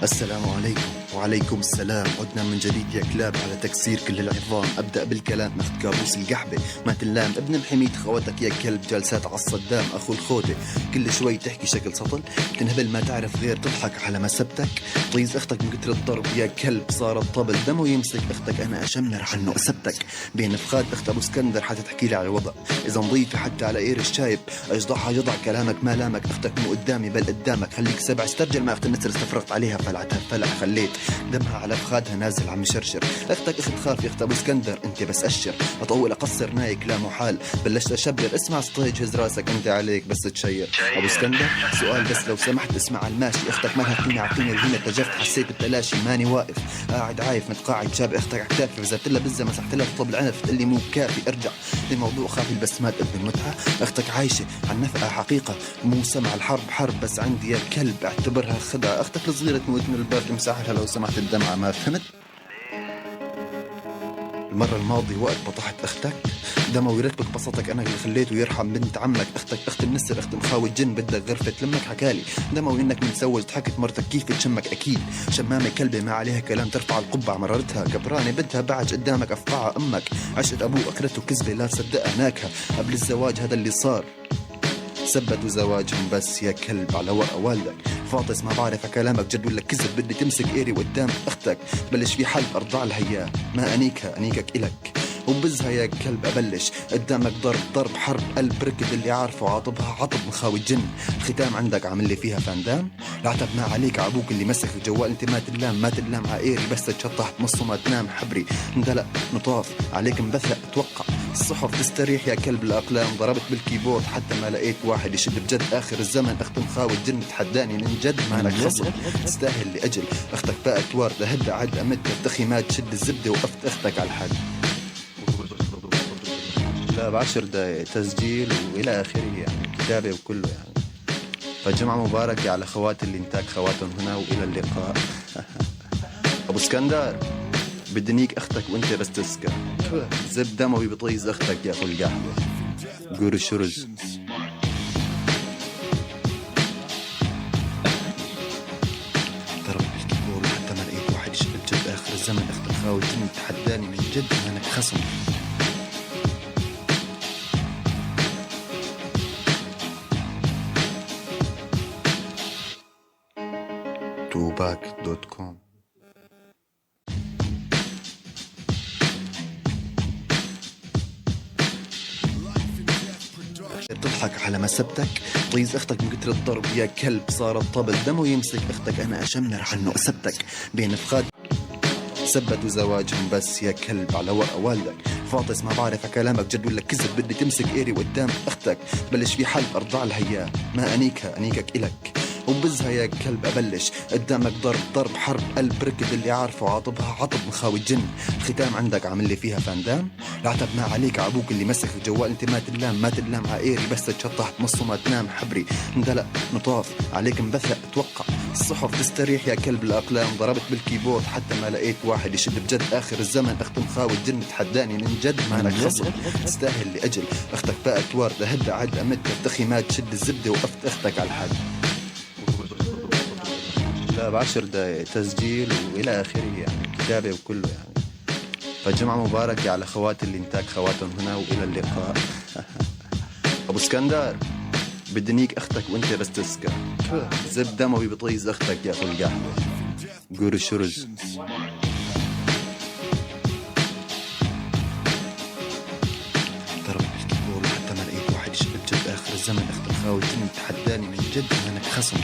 السلام عليكم. وعليكم السلام. عدنا من جديد يا كلاب على تكسير كل العظام. أبدأ بالكلام ناخد كابوس القحبة ما تلام. ابن محميد خواتك يا كلب جالسات على الصدام. أخو الخوته كل شوي تحكي شكل سطل. تنهبل ما تعرف غير تضحك على مسبتك. طيز أختك من كتر الضرب يا كلب صارت طبل. دمه يمسك أختك أنا أشمر عنه أسبتك. بين فخاد أخت أبو اسكندر حتتحكي لي على الوضع. إذا نضيفة حتى على إير الشايب أجضعها جضع كلامك ما لامك. أختك مو قدامي بل قدامك. خليك سبع استرجل ما أخت النسر استفرغت عليها فلعتها فلع. خليت دمها على فخادها نازل عم يشرشر. اختك اخت خاف يا اخت ابو اسكندر انت بس اشر. اطول اقصر نايك لا محال. بلشت اشبر اسمع ستيج هز راسك انت عليك بس تشير. ابو اسكندر سؤال بس لو سمحت اسمع الماشي. اختك مالها فيني اعطيني الهنا تجفت حسيت بالتلاشي ماني واقف قاعد عايف متقاعد جاب اختك على كتافي فزرت لها بزه مسحت لها طب العنف تقول لي مو كافي ارجع لموضوع خافي البسمات ابن المتعه. اختك عايشه عن نفقه حقيقه مو سمع الحرب حرب بس عندي يا كلب اعتبرها خدعه. اختك الصغيره تموت من البرد مساحها لو سمحت الدمعه ما فهمت. المرة الماضية وقت بطحت أختك دموي ركبك بسطك أنا اللي خليته يرحم بنت عمك. أختك أخت النسر أخت مخاوي الجن بدك غرفة لمك حكالي دموي إنك متزوج ضحكت مرتك كيف تشمك أكيد. شمامة كلبة ما عليها كلام ترفع القبعة مررتها قبرانة بدها بعج قدامك أفقعها أمك. عشت أبوه أكلته كذبة لا تصدقها ناكها قبل الزواج هذا اللي صار. ثبتوا زواجهم بس يا كلب على وقع والدك. فاطس ما بعرف كلامك جد ولا كذب بدي تمسك ايري قدام اختك. بلش في حل ارضع لها اياه ما انيكها انيكك الك. وبزها يا كلب ابلش قدامك ضرب حرب قلب ركض اللي عارفه عاطبها عطب مخاوي الجن. الختام عندك عامل لي فيها فاندام. العتب ما عليك عبوك اللي مسك الجوال انت ما تلام عايري بس تشطح نصه ما تنام حبري اندلق نطاف عليك مبثق اتوقع. الصحف تستريح يا كلب الأقلام ضربت بالكيبورد حتى ما لقيت واحد يشد بجد آخر الزمن. أخت مخاوي الجن تحداني من جد مالك خصم تستاهل لأجل أختك بقت واردة هد عد أمد تفتخي ما تشد الزبدة وقفت أختك على الحد. لا ب10 دقايق تسجيل وإلى آخره يعني كتابة وكله يعني. فجمعة مباركة على خوات اللي انتاج خواتهم هنا وإلى اللقاء. أبو اسكندر بدنيك اختك وانت بس تسكر زب دموي بطيز اختك يا اخو القحبه قور الشرز. ضرب بالكيبورد حتى ما لقيت واحد يشد بجد اخر الزمن. اخت الخاوي الجن تحداني من جد انك خصم. توباك.com تضحك على مسبتك. طيز اختك من كتر الضرب يا كلب صارت طبل. دمه يمسك اختك انا اشمر عنه اسبتك. بين فخاد ثبتوا زواجهم بس يا كلب على وقع والدك. فاطس ما بعرف كلامك جد ولا كذب بدي تمسك ايري قدام اختك. بلش في حل ارضع لها اياه ما انيكها انيكك الك. وبزها يا كلب ابلش قدامك ضرب حرب قلب ركض اللي عارفه عاطبها عطب مخاوي الجن. الختام عندك عامل لي فيها فاندام. العتب ما عليك عبوك اللي مسك الجوال انت ما تلام عايري بس تشطح نصه ما تنام حبري اندلق نطاف عليك مبثق اتوقع. الصحف تستريح يا كلب الأقلام ضربت بالكيبورد حتى ما لقيت واحد يشد بجد آخر الزمن. أخت مخاوي الجن تحداني من جد مالك خصم تستاهل لأجل أختك بقت واردة هد عد أمد تفتخي ما تشد الزبدة وقفت أختك على الحد. لا ب10 دقايق تسجيل وإلى آخره يعني كتابة وكله يعني. فجمعة مباركة على خوات اللي انتاج خواتهم هنا وإلى اللقاء. أبو اسكندر بدنيك اختك وانت بس تسكر زب دموي بطيز اختك يا اخو القحبه قور الشرز. ضرب بالكيبورد حتى ما لقيت واحد يشد بجد اخر الزمن. اخت الخاوي الجن تحداني من جد انك خصم.